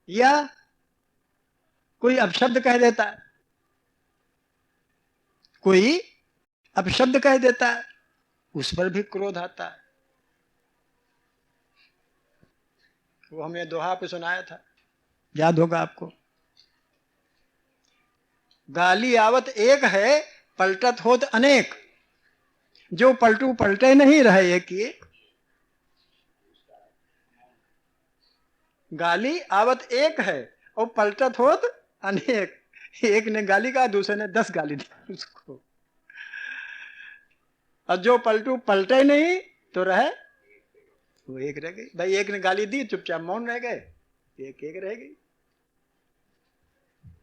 या कोई अपशब्द कह देता है, कोई अपशब्द कह देता है, उस पर भी क्रोध आता है। वो हमने दोहा पे सुनाया था, याद होगा आपको। गाली आवत एक है, पलटत होत अनेक। जो पलटू पलटे नहीं रहे एक ही। गाली आवत एक है और पलटत होत अनेक। एक ने गाली कहा, दूसरे ने 10 गाली दी उसको। और जो पलटू पलटे नहीं तो रहे वो एक रह गई। भाई एक ने गाली दी, चुपचाप मौन रह गए, एक एक रह गई।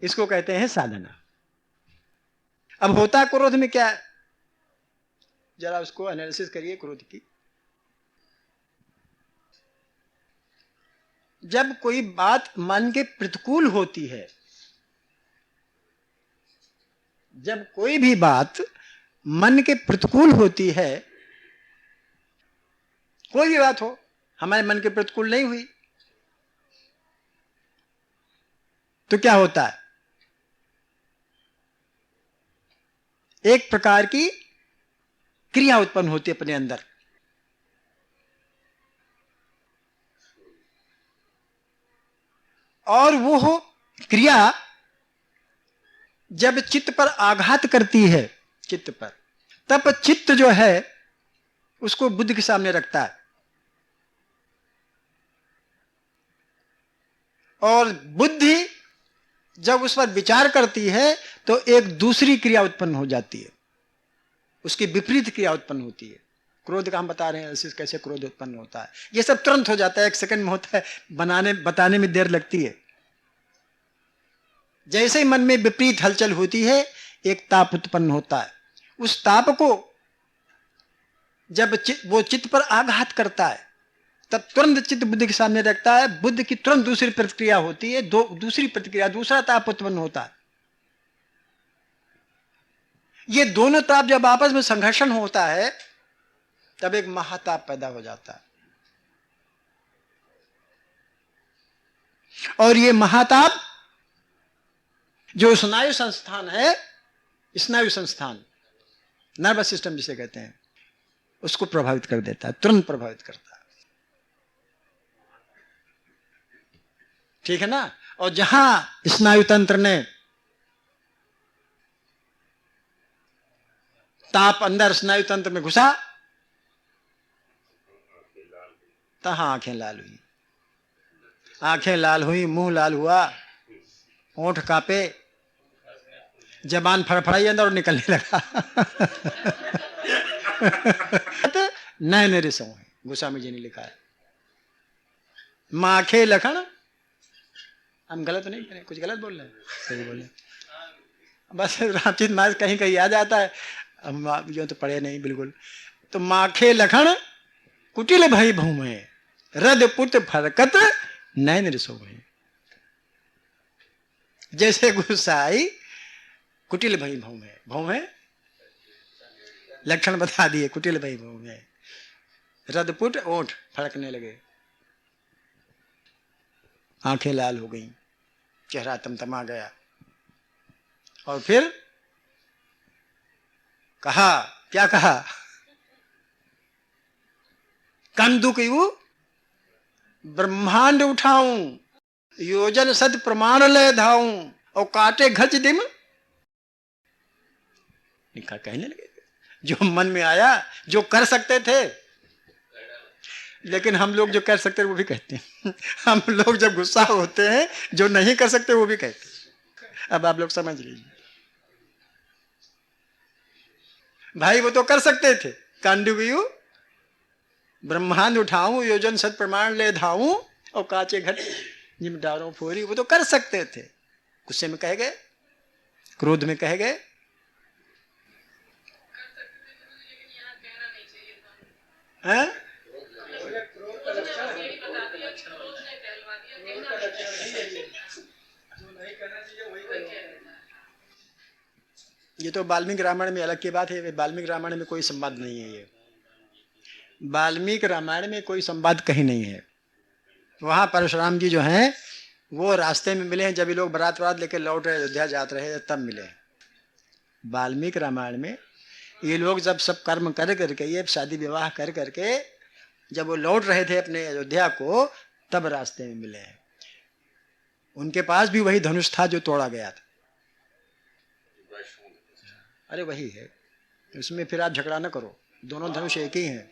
इसको कहते हैं साधना। अब होता क्रोध में क्या है, जरा उसको एनालिसिस करिए क्रोध की। जब कोई बात मन के प्रतिकूल होती है, जब कोई भी बात मन के प्रतिकूल होती है, कोई भी बात हो हमारे मन के प्रतिकूल नहीं हुई, तो क्या होता है, एक प्रकार की क्रिया उत्पन्न होती है अपने अंदर। और वो क्रिया जब चित्त पर आघात करती है, चित्त पर, तब चित्त जो है उसको बुद्धि के सामने रखता है, और बुद्धि जब उस पर विचार करती है तो एक दूसरी क्रिया उत्पन्न हो जाती है, उसकी विपरीत क्रिया उत्पन्न होती है। क्रोध का हम बता रहे हैं कैसे क्रोध उत्पन्न होता है। ये सब तुरंत हो जाता है, 1 सेकंड में होता है, बताने में देर लगती है। जैसे ही मन में विपरीत हलचल होती है, एक ताप उत्पन्न होता है। उस ताप को जब वो चित्त पर आघात करता है, तब तुरंत चित्त बुद्धि के सामने रखता है, बुद्धि की तुरंत दूसरी प्रतिक्रिया होती है, दूसरी प्रतिक्रिया, दूसरा ताप उत्पन्न होता है। ये दोनों ताप जब आपस में संघर्षण होता है, तब एक महाताप पैदा हो जाता है। और ये महाताप जो स्नायु संस्थान है, स्नायु संस्थान, नर्वस सिस्टम जिसे कहते हैं, उसको प्रभावित कर देता है, तुरंत प्रभावित करता है। ठीक है ना। और जहां स्नायु तंत्र ने ताप अंदर स्नायु तंत्र में घुसा, तहां आंखें लाल हुई, आंखें लाल हुई, मुंह लाल हुआ, होंठ कांपे, जबान फड़फड़ाई अंदर और निकलने लगा। नए नए रिसों है, गोस्वामी जी ने लिखा है। माखे लखन, हम गलत नहीं करें, कुछ गलत बोल रहे हैं, सही बोले, बस रामचरित मानस कहीं कहीं आ जाता है, हम जो तो पढ़े नहीं बिल्कुल। तो माखे लखन कुटिल भई भूमे, रद पुट फरकत नैन रिसो भई। जैसे गुस्सा आई, कुटिल भई भूमे, भूमे लक्षण बता दिए, कुटिल भई भूमे, रदपुट ओठ फड़कने लगे, आंखें लाल हो गई, चेहरा तमतमा गया। और फिर कहा, क्या कहा, कंदुकयु ब्रह्मांड उठाऊं, योजन सद प्रमाण ले धाऊं, और काटे घच दिम। निकाह कहने लगे जो मन में आया, जो कर सकते थे, लेकिन हम लोग जो कर सकते हैं वो भी कहते हैं। हम लोग जब गुस्सा होते हैं, जो नहीं कर सकते वो भी कहते हैं। अब आप लोग समझ लीजिए, भाई वो तो कर सकते थे, कांडुगयु ब्रह्मांड उठाऊं, योजन सत प्रमाण ले धाऊं, और काचे घट जिम डारों फोरी, वो तो कर सकते थे। गुस्से में कह गए, क्रोध में कह गए। हैं? ये तो वाल्मीकि रामायण में अलग की बात है, वाल्मीकि रामायण में कोई संवाद नहीं है। ये वाल्मीकि रामायण में कोई संवाद कहीं नहीं है। वहां परशुराम जी जो हैं वो रास्ते में मिले हैं, जब ये लोग बारात वारात लेकर लौट रहे, अयोध्या जाते रहे, तब मिले हैं। वाल्मीकि रामायण में ये लोग जब सब कर्म कर करके, ये शादी विवाह कर करके जब वो लौट रहे थे अपने अयोध्या को, तब रास्ते में मिले हैं। उनके पास भी वही धनुष था जो तोड़ा गया था। अरे वही है, उसमें फिर आप झगड़ा ना करो, दोनों धनुष एक ही हैं।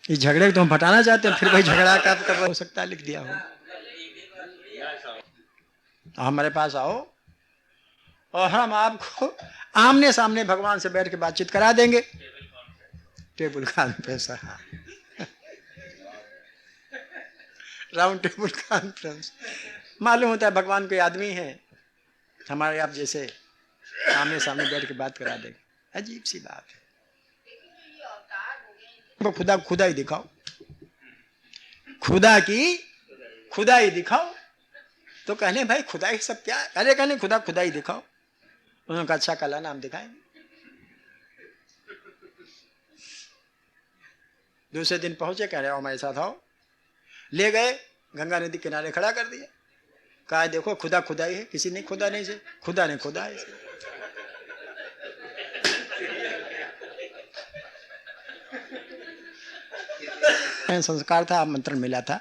इस झगड़े को तुम हटाना चाहते हैं, फिर वही झगड़ा कब हो सकता है, लिख दिया हो। हमारे पास आओ और हम आपको आमने सामने भगवान से बैठ के बातचीत करा देंगे। Table conference, round table conference. मालूम होता है भगवान कोई आदमी है हमारे आप जैसे, आमने सामने बैठ के बात करा देंगे। अजीब सी बात है। वो खुदा ही दिखाओ, खुदा ही दिखाओ। तो कहने भाई खुदा ही सब क्या है? अरे कहने खुदा ही दिखाओ। उन्होंने कहा अच्छा कल नाम दिखाएंगे। दूसरे दिन पहुंचे, कह रहे हो हमारे साथ आओ। ले गए, गंगा नदी किनारे खड़ा कर दिया। कहा देखो खुदा ही है, किसी ने खुदा नहीं से, खुदा ने खुदा है। संस्कार था, आमंत्रण मिला था,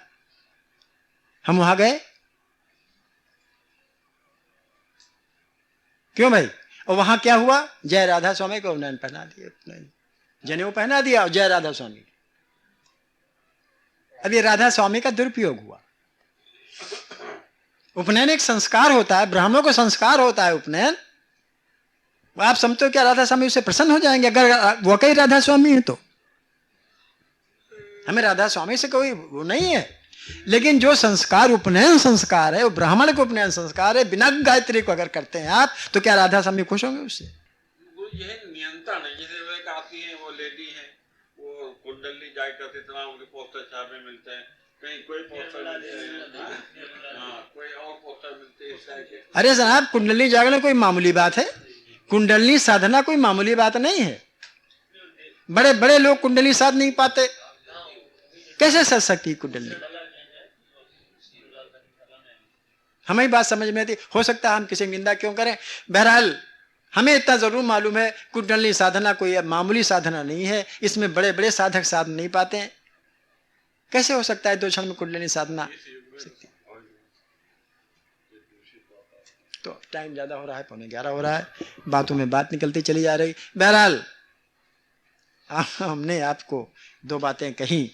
हम वहां गए। क्यों भाई? और वहां क्या हुआ? जय राधा स्वामी को उपनयन पहना दिया, जनेऊ पहना दिया और जय राधा स्वामी। अब ये राधा स्वामी का दुरुपयोग हुआ। उपनयन एक संस्कार होता है, ब्राह्मणों को संस्कार होता है उपनयन। आप समझते हो क्या राधा स्वामी उससे प्रसन्न हो जाएंगे? अगर वो कई राधा स्वामी है तो हमें राधा स्वामी से कोई वो नहीं है। लेकिन जो संस्कार उपनयन संस्कार है, वो ब्राह्मण को उपनयन संस्कार है। बिना गायत्री को अगर करते हैं आप, तो क्या राधा स्वामी खुश होंगे उससे? वो यह नियंत्रण है। जैसे वो एक आती है, वो लेडी है, वो कुंडली जाए करते इतना उनके पोस्टर छापे मिलते हैं, कहीं कोई पोस्टर मिलते हैं, हाँ कोई और पोस्टर मिलते हैं। अरे जनाब, कुंडली जागरण कोई मामूली बात है? कुंडली साधना कोई मामूली बात नहीं है। बड़े बड़े लोग कुंडली साध नहीं पाते, कैसे सज सकती कुंडली? हमें बात समझ में आती। हो सकता है हम किसी निंदा क्यों करें। बहरहाल हमें इतना जरूर मालूम है, कुंडली साधना कोई मामूली साधना नहीं है। इसमें बड़े बड़े साधक साध नहीं पाते हैं। कैसे हो सकता है 2 क्षण में कुंडली साधना? तो टाइम ज्यादा हो रहा है, 11:15 हो रहा है, बातों में बात निकलती चली जा रही। बहरहाल हमने आपको 2 बातें कही,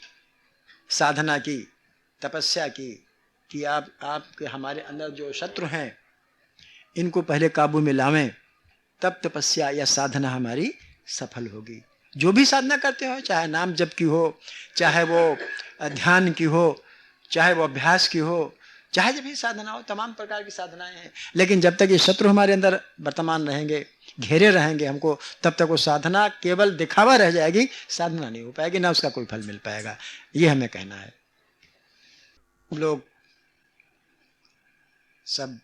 साधना की, तपस्या की, कि आपके हमारे अंदर जो शत्रु हैं इनको पहले काबू में लावें, तब तपस्या या साधना हमारी सफल होगी। जो भी साधना करते हो, चाहे नाम जप की हो, चाहे वो ध्यान की हो, चाहे वो अभ्यास की हो, चाहे जब भी साधना हो, तमाम प्रकार की साधनाएं हैं। लेकिन जब तक ये शत्रु हमारे अंदर वर्तमान रहेंगे, घेरे रहेंगे हमको, तब तक वो साधना केवल दिखावा रह जाएगी, साधना नहीं हो पाएगी, ना उसका कोई फल मिल पाएगा। ये हमें कहना है। लोग सब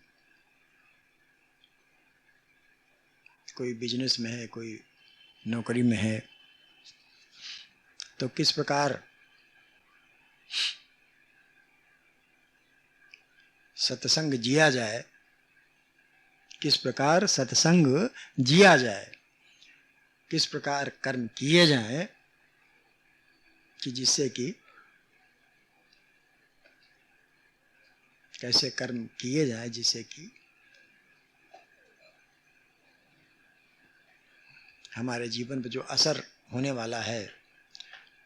कोई बिजनेस में है, कोई नौकरी में है, तो किस प्रकार सत्संग जिया जाए, किस प्रकार सत्संग जिया जाए, किस प्रकार कर्म किए जाएं कि जिससे कि कैसे कर्म किए जाए जिससे कि हमारे जीवन पर जो असर होने वाला है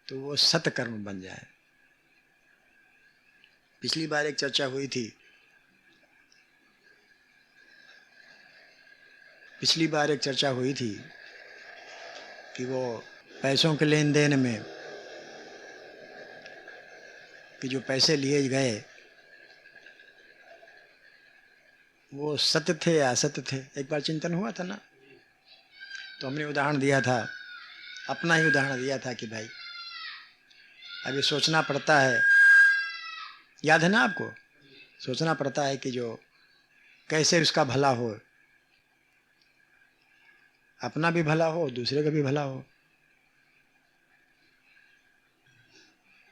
तो वो सत्कर्म बन जाए। पिछली बार एक चर्चा हुई थी, कि वो पैसों के लेन देन में कि जो पैसे लिए गए वो सत्य थे या असत्य थे। एक बार चिंतन हुआ था ना, तो हमने उदाहरण दिया था, अपना ही उदाहरण दिया था कि भाई अभी सोचना पड़ता है, याद है ना आपको? सोचना पड़ता है कि जो कैसे उसका भला हो, अपना भी भला हो, दूसरे का भी भला हो।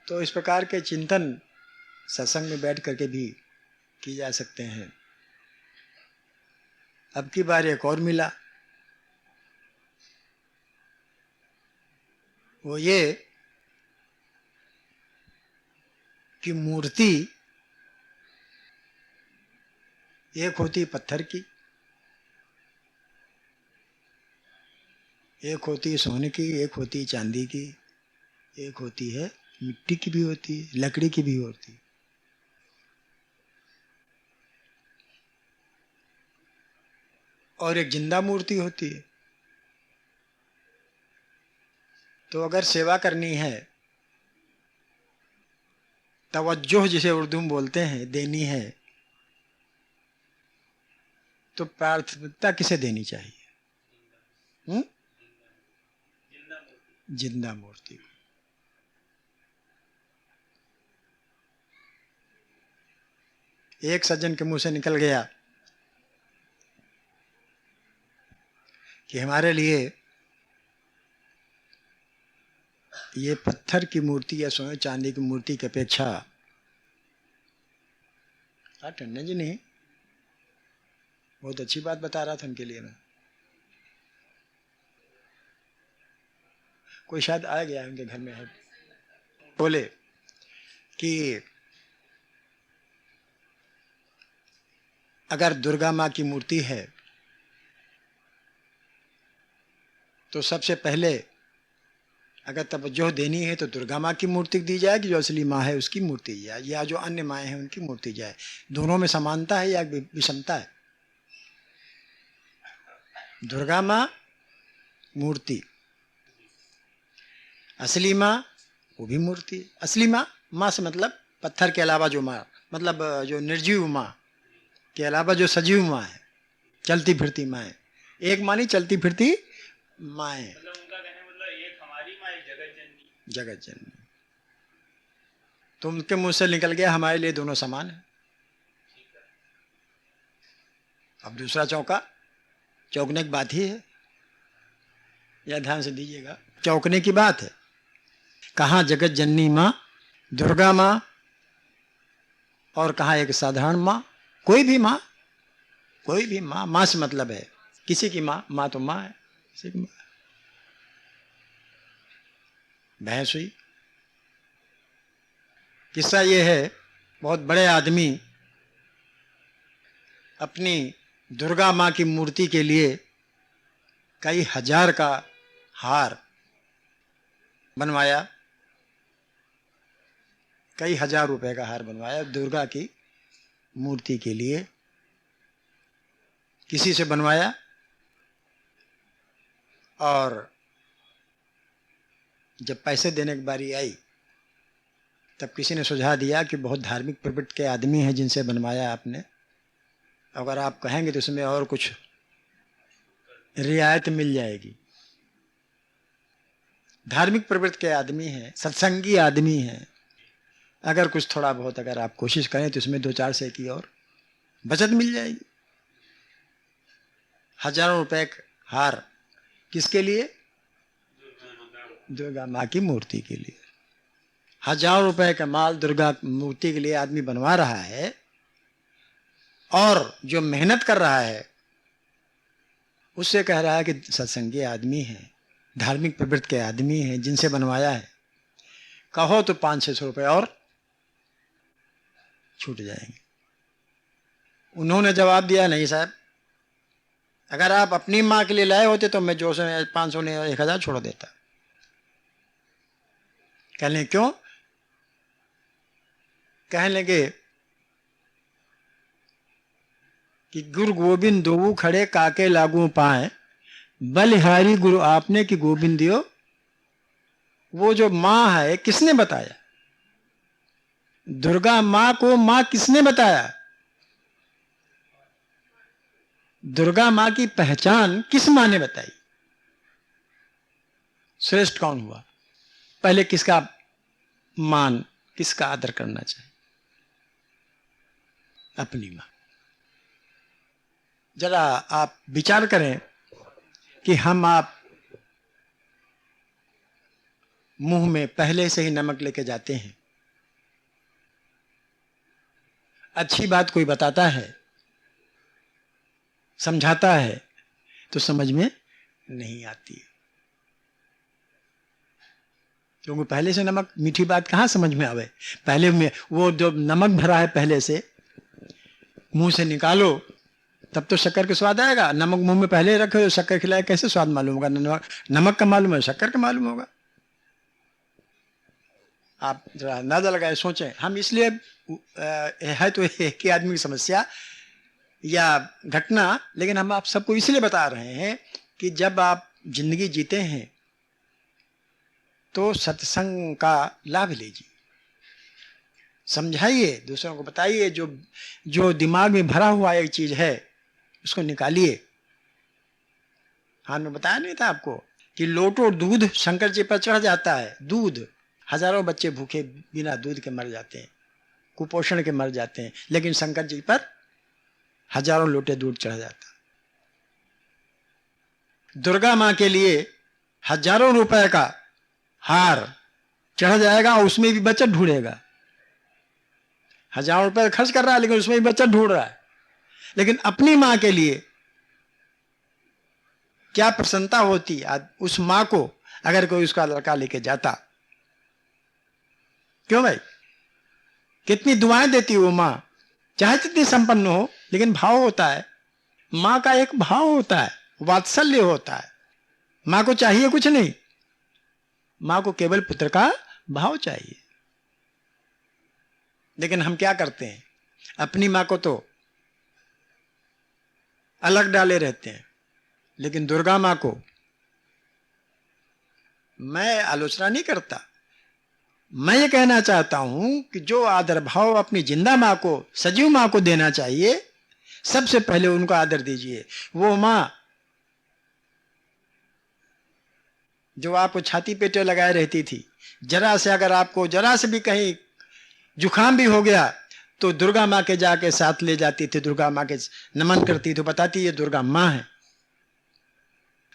तो इस प्रकार के चिंतन सत्संग में बैठ करके भी की जा सकते हैं। अब की बार एक और मिला, वो ये कि मूर्ति एक होती पत्थर की, एक होती सोने की, एक होती चांदी की, एक होती है मिट्टी की भी होती है, लकड़ी की भी होती है। और एक जिंदा मूर्ति होती है। तो अगर सेवा करनी है, तवज्जो जिसे उर्दू में बोलते हैं, देनी है, तो प्राथमिकता किसे देनी चाहिए? जिंदा मूर्ति को। एक सज्जन के मुंह से निकल गया कि हमारे लिए ये पत्थर की मूर्ति या सोने चांदी की मूर्ति की अपेक्षा, टंडन जी नहीं, बहुत अच्छी बात बता रहा था उनके लिए मैं। कोई शायद आ गया उनके घर में है, बोले कि अगर दुर्गा माँ की मूर्ति है तो सबसे पहले अगर तवज्जो देनी है तो दुर्गा माँ की मूर्ति दी जाए, कि जो असली माँ है उसकी मूर्ति दी जाए, या जो अन्य माएँ हैं उनकी मूर्ति जाए। दोनों में समानता है या विषमता है? दुर्गा माँ मूर्ति, असली माँ वो भी मूर्ति। असली माँ, माँ से मतलब पत्थर के अलावा जो माँ, मतलब जो निर्जीव माँ के अलावा जो सजीव माँ है, चलती फिरती माँ है। एक माँ नहीं, चलती फिरती माँ है। जगत जननी। तो उनके मुंह से निकल गया हमारे लिए दोनों समान है। अब दूसरा चौका, चौंकने की बात ही है, या ध्यान से दीजिएगा, चौंकने की बात है। कहाँ जगत जननी माँ दुर्गा माँ, और कहाँ एक साधारण माँ, कोई भी माँ, कोई भी माँ। माँ से मतलब है किसी की माँ, माँ तो माँ है, किसी की माँ। भैंस हुई। किस्सा ये है, बहुत बड़े आदमी अपनी दुर्गा माँ की मूर्ति के लिए कई हजार का हार बनवाया, कई हजार रुपए का हार बनवाया दुर्गा की मूर्ति के लिए। किसी से बनवाया, और जब पैसे देने की बारी आई तब किसी ने सुझाव दिया कि बहुत धार्मिक प्रवृत्ति के आदमी हैं जिनसे बनवाया आपने, अगर आप कहेंगे तो उसमें और कुछ रियायत मिल जाएगी। धार्मिक प्रवृत्ति के आदमी हैं, सत्संगी आदमी हैं, अगर कुछ थोड़ा बहुत अगर आप कोशिश करें तो इसमें 2-4 से की और बचत मिल जाएगी। हजारों रुपए का हार किसके लिए? दुर्गा माँ की मूर्ति के लिए। हजारों रुपए का माल दुर्गा मूर्ति के लिए आदमी बनवा रहा है, और जो मेहनत कर रहा है उससे कह रहा है कि सत्संगी आदमी है, धार्मिक प्रवृत्ति के आदमी हैं जिनसे बनवाया है, कहो तो 500-600 रुपए और छूट जाएंगे। उन्होंने जवाब दिया, नहीं साहब, अगर आप अपनी माँ के लिए लाए होते तो मैं जो से 500 ने 1000 छोड़ देता। कहने क्यों? कहने लगे कि गुरु गोविंद दोऊ खड़े काके लागू पाए, बलिहारी गुरु आपने कि गोविंद दियो। वो जो माँ है किसने बताया? दुर्गा माँ को माँ किसने बताया? दुर्गा माँ की पहचान किस माँ ने बताई? श्रेष्ठ कौन हुआ? पहले किसका मान, किसका आदर करना चाहिए? अपनी माँ। जरा आप विचार करें कि हम आप मुंह में पहले से ही नमक लेके जाते हैं, अच्छी बात कोई बताता है, समझाता है, तो समझ में नहीं आती है, क्योंकि पहले से नमक, मीठी बात कहाँ समझ में आवे। पहले में वो जो नमक भरा है पहले से, मुंह से निकालो तब तो शक्कर का स्वाद आएगा। नमक मुंह में पहले रखो तो शक्कर खिलाए कैसे स्वाद मालूम होगा? नमक का मालूम है, शक्कर का मालूम होगा। आप जरा अंदाजा लगाए, सोचें। हम इसलिए है तो एक ही आदमी की समस्या या घटना, लेकिन हम आप सबको इसलिए बता रहे हैं कि जब आप जिंदगी जीते हैं तो सत्संग का लाभ लीजिए, समझाइए, दूसरों को बताइए। जो दिमाग में भरा हुआ एक चीज है उसको निकालिए। हाँ, मैं बताया नहीं था आपको कि लोटो दूध शंकर जी पर चढ़ जाता है। दूध, हजारों बच्चे भूखे बिना दूध के मर जाते हैं, कुपोषण के मर जाते हैं, लेकिन शंकर जी पर हजारों लोटे दूध चढ़ जाता है। दुर्गा मां के लिए हजारों रुपए का हार चढ़ जाएगा और उसमें भी बचत ढूंढेगा। हजारों रुपए खर्च कर रहा है लेकिन उसमें भी बचत ढूंढ रहा है। लेकिन अपनी मां के लिए क्या प्रसन्नता होती आज उस मां को अगर कोई उसका लड़का लेके जाता। क्यों भाई? कितनी दुआएं देती वो मां, चाहे जितनी संपन्न हो, लेकिन भाव होता है। मां का एक भाव होता है, वात्सल्य होता है। मां को चाहिए कुछ नहीं, मां को केवल पुत्र का भाव चाहिए। लेकिन हम क्या करते हैं, अपनी मां को तो अलग डाले रहते हैं, लेकिन दुर्गा मां को, मैं आलोचना नहीं करता, मैं ये कहना चाहता हूं कि जो आदर भाव अपनी जिंदा मां को, सजीव मां को देना चाहिए, सबसे पहले उनको आदर दीजिए। वो मां जो आपको छाती पेटे लगाए रहती थी, जरा से अगर आपको जरा से भी कहीं जुखाम भी हो गया तो दुर्गा मां के जाके साथ ले जाती थी, दुर्गा मां के नमन करती थी, बताती ये दुर्गा मां है।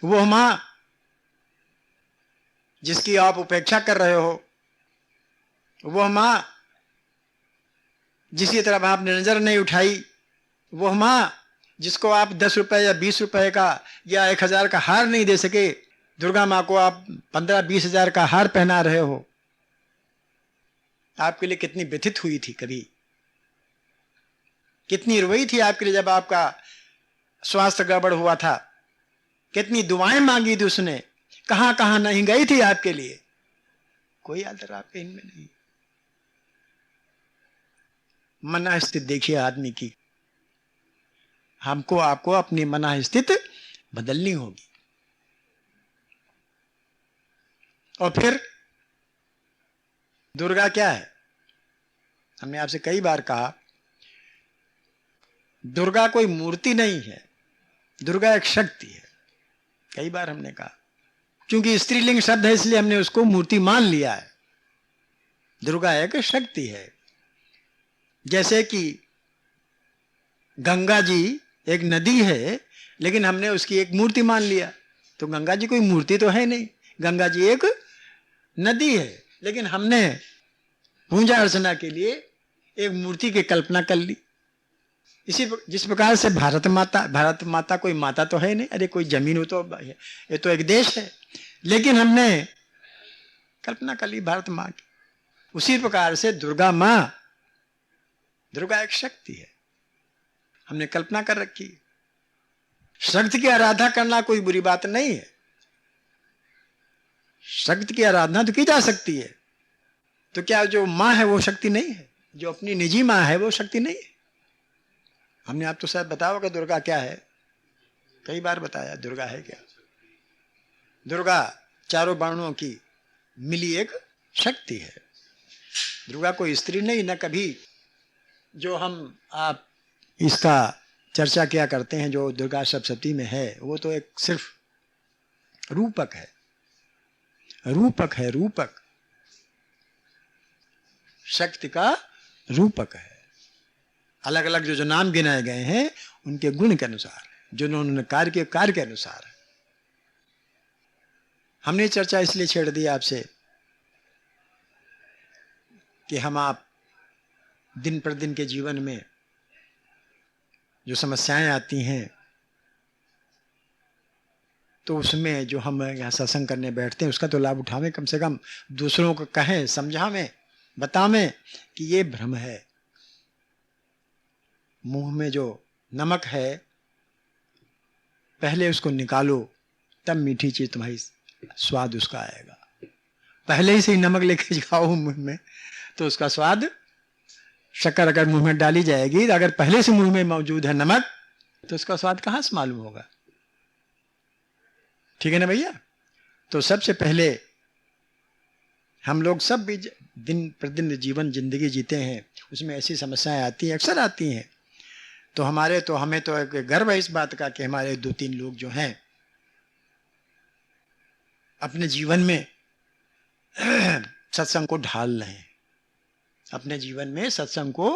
वो मां जिसकी आप उपेक्षा कर रहे हो, वह मां जिसकी तरफ आपने नजर नहीं उठाई, वह मां जिसको आप 10 रुपए या 20 रुपए का या 1000 का हार नहीं दे सके, दुर्गा मां को आप 15-20 हजार का हार पहना रहे हो। आपके लिए कितनी व्यथित हुई थी, कभी कितनी रोई थी आपके लिए जब आपका स्वास्थ्य गड़बड़ हुआ था, कितनी दुआएं मांगी थी उसने, कहां कहां नहीं गई थी आपके लिए। कोई आदर आपके इनमें नहीं। मना स्थिति देखिए आदमी की। हमको आपको अपनी मना स्थिति बदलनी होगी। और फिर दुर्गा क्या है? हमने आपसे कई बार कहा, दुर्गा कोई मूर्ति नहीं है, दुर्गा एक शक्ति है। कई बार हमने कहा, क्योंकि स्त्रीलिंग शब्द है इसलिए हमने उसको मूर्ति मान लिया है। दुर्गा एक शक्ति है। जैसे कि गंगा जी एक नदी है, लेकिन हमने उसकी एक मूर्ति मान लिया, तो गंगा जी कोई मूर्ति तो है नहीं, गंगा जी एक नदी है, लेकिन हमने पूजा अर्चना के लिए एक मूर्ति की कल्पना कर ली। जिस प्रकार से भारत माता कोई माता तो है नहीं, अरे कोई जमीन हो तो ये तो एक देश है, लेकिन हमने कल्पना कर ली भारत माँ की। उसी प्रकार से दुर्गा माँ, दुर्गा एक शक्ति है, हमने कल्पना कर रखी। शक्ति की आराधना करना कोई बुरी बात नहीं है, शक्ति की आराधना तो की जा सकती है। तो क्या जो माँ है वो शक्ति नहीं है? जो अपनी निजी माँ है वो शक्ति नहीं है? हमने आप तो शायद बताओ कि दुर्गा क्या है, कई बार बताया दुर्गा है क्या। दुर्गा चारों वर्णों की मिली एक शक्ति है। दुर्गा कोई स्त्री नहीं, न कभी जो हम आप इसका चर्चा किया करते हैं जो दुर्गा सप्तशती में है, वो तो एक सिर्फ रूपक है, रूपक है, रूपक शक्ति का रूपक है। अलग अलग जो नाम गिनाए गए हैं उनके गुण के अनुसार, जो उन्होंने कार्य के अनुसार है। हमने चर्चा इसलिए छेड़ दी आपसे कि हम आप दिन प्रतिदिन के जीवन में जो समस्याएं आती हैं, तो उसमें जो हम यहाँ सत्संग करने बैठते हैं उसका तो लाभ उठावें, कम से कम दूसरों को कहें, समझावें, बतावें कि ये भ्रम है। मुंह में जो नमक है पहले उसको निकालो, तब मीठी चीज तुम्हारी स्वाद उसका आएगा। पहले ही से ही नमक लेके जाओ मुंह में तो उसका स्वाद, शक्कर अगर मुंह में डाली जाएगी, अगर पहले से मुंह में मौजूद है नमक, तो उसका स्वाद कहां से मालूम होगा? ठीक है ना भैया? तो सबसे पहले हम लोग सब भी दिन प्रतिदिन जीवन जिंदगी जीते हैं, उसमें ऐसी समस्याएं आती हैं, अक्सर आती हैं। तो हमें तो एक गर्व है इस बात का कि हमारे 2-3 लोग जो हैं अपने जीवन में सत्संग को ढाल रहे हैं, अपने जीवन में सत्संग को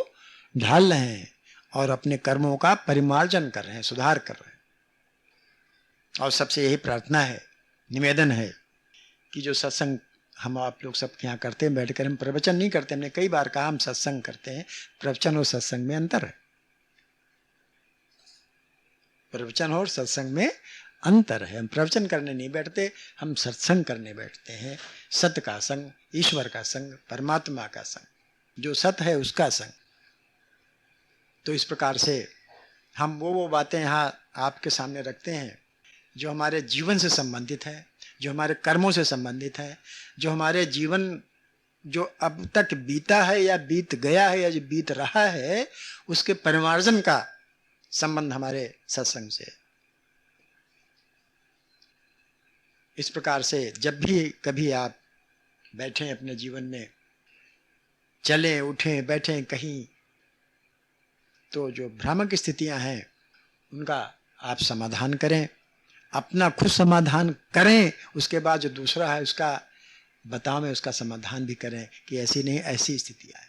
ढाल रहे हैं और अपने कर्मों का परिमार्जन कर रहे हैं, सुधार कर रहे हैं। और सबसे यही प्रार्थना है, निवेदन है कि जो सत्संग हम आप लोग सबके यहाँ करते हैं, बैठकर हम प्रवचन नहीं करते, हमने कई बार कहा हम सत्संग करते हैं, प्रवचन और सत्संग में अंतर है। प्रवचन और सत्संग में अंतर है। हम प्रवचन करने नहीं बैठते, हम सत्संग करने बैठते हैं। सत्य का संग, ईश्वर का संग, परमात्मा का संग, जो सत्य है उसका संग। तो इस प्रकार से हम वो बातें यहाँ आपके सामने रखते हैं जो हमारे जीवन से संबंधित है, जो हमारे कर्मों से संबंधित है, जो हमारे जीवन जो अब तक बीता है या बीत गया है या जो बीत रहा है, उसके परिमार्जन का संबंध हमारे सत्संग से। इस प्रकार से जब भी कभी आप बैठें अपने जीवन में, चलें उठें बैठें कहीं, तो जो भ्रामक स्थितियां हैं उनका आप समाधान करें, अपना खुद समाधान करें, उसके बाद जो दूसरा है उसका बतावें, उसका समाधान भी करें कि ऐसी नहीं ऐसी स्थितियां है।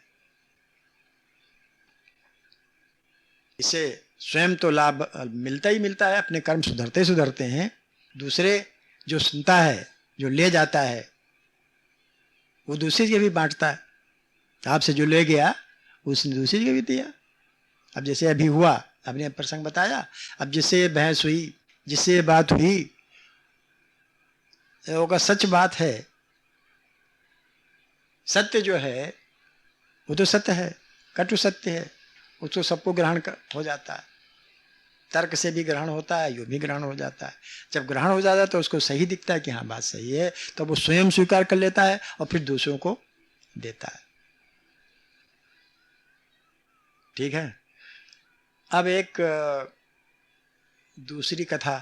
इससे स्वयं तो लाभ मिलता ही मिलता है, अपने कर्म सुधरते सुधरते हैं, दूसरे जो सुनता है, जो ले जाता है, वो दूसरे के भी बांटता है। आपसे जो ले गया उसने दूसरे के भी दिया। अब जैसे अभी हुआ, आपने प्रसंग बताया, अब जिससे बहस हुई, जिससे बात हुई, वो सच बात है। सत्य जो है वो तो सत्य है, कटु सत्य है, उसको सबको ग्रहण हो जाता है, तर्क से भी ग्रहण होता है, यो भी ग्रहण हो जाता है। जब ग्रहण हो जाता है तो उसको सही दिखता है कि हाँ बात सही है, तो वो स्वयं स्वीकार कर लेता है और फिर दूसरों को देता है। ठीक है। अब एक दूसरी कथा,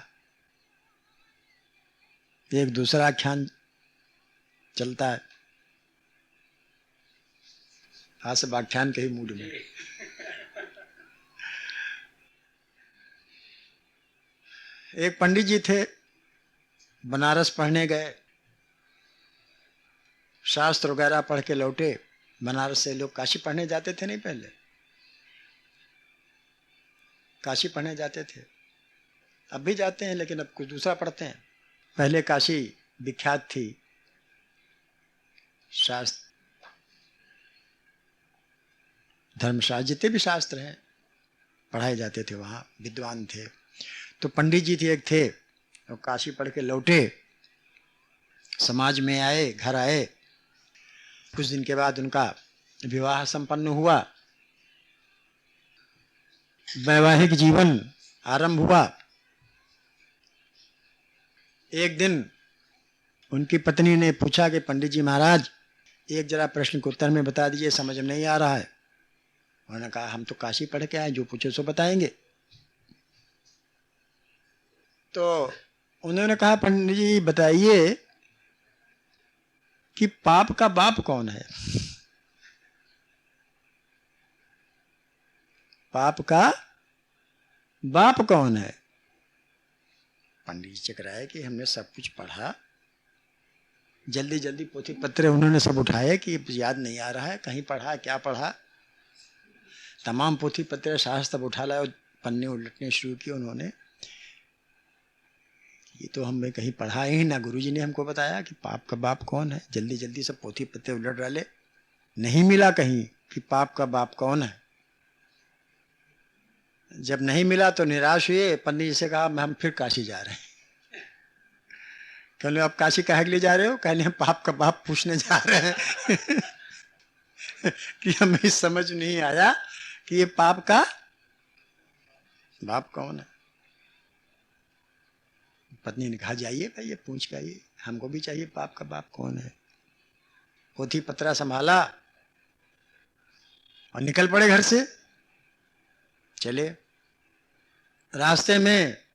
एक दूसरा आख्यान चलता है, आज सब आख्यान के ही मूड में। एक पंडित जी थे, बनारस पढ़ने गए, शास्त्र वगैरह पढ़ के लौटे। बनारस से लोग काशी पढ़ने जाते थे, नहीं पहले काशी पढ़ने जाते थे, अब भी जाते हैं लेकिन अब कुछ दूसरा पढ़ते हैं। पहले काशी विख्यात थी, शास्त्र धर्मशास्त्र जितने भी शास्त्र हैं पढ़ाए जाते थे, वहाँ विद्वान थे। तो पंडित जी थे, एक थे, और काशी पढ़ के लौटे, समाज में आए, घर आए। कुछ दिन के बाद उनका विवाह संपन्न हुआ, वैवाहिक जीवन आरंभ हुआ। एक दिन उनकी पत्नी ने पूछा कि पंडित जी महाराज, एक जरा प्रश्न को उत्तर में बता दीजिए, समझ में नहीं आ रहा है। उन्होंने कहा हम तो काशी पढ़ के आए, जो पूछे सो बताएंगे। तो उन्होंने कहा पंडित जी बताइए कि पाप का बाप कौन है? पाप का बाप कौन है? पंडित जी चकराए कि हमने सब कुछ पढ़ा, जल्दी जल्दी पोथी पत्र उन्होंने सब उठाए कि याद नहीं आ रहा है, कहीं पढ़ा, क्या पढ़ा। तमाम पोथी पत्र शास्त्र उठा लाए और पन्ने उलटने शुरू किए उन्होंने। ये तो हमने कहीं पढ़ा ही ना, गुरुजी ने हमको बताया कि पाप का बाप कौन है। जल्दी जल्दी सब पोथी पत्ते उलट डाले, नहीं मिला कहीं कि पाप का बाप कौन है। जब नहीं मिला तो निराश हुए। पंडित जी से कहा हम फिर काशी जा रहे हैं। कहने आप काशी काहे के लिए जा रहे हो? कहने हम पाप का बाप पूछने जा रहे हैं। कि हमें समझ नहीं आया कि ये पाप का बाप कौन है। पत्नी ने कहा जाइए भाई, ये पूछ के आइए, हमको भी चाहिए पाप का बाप कौन है। पोथी पत्रा संभाला और निकल पड़े घर से। चले, रास्ते में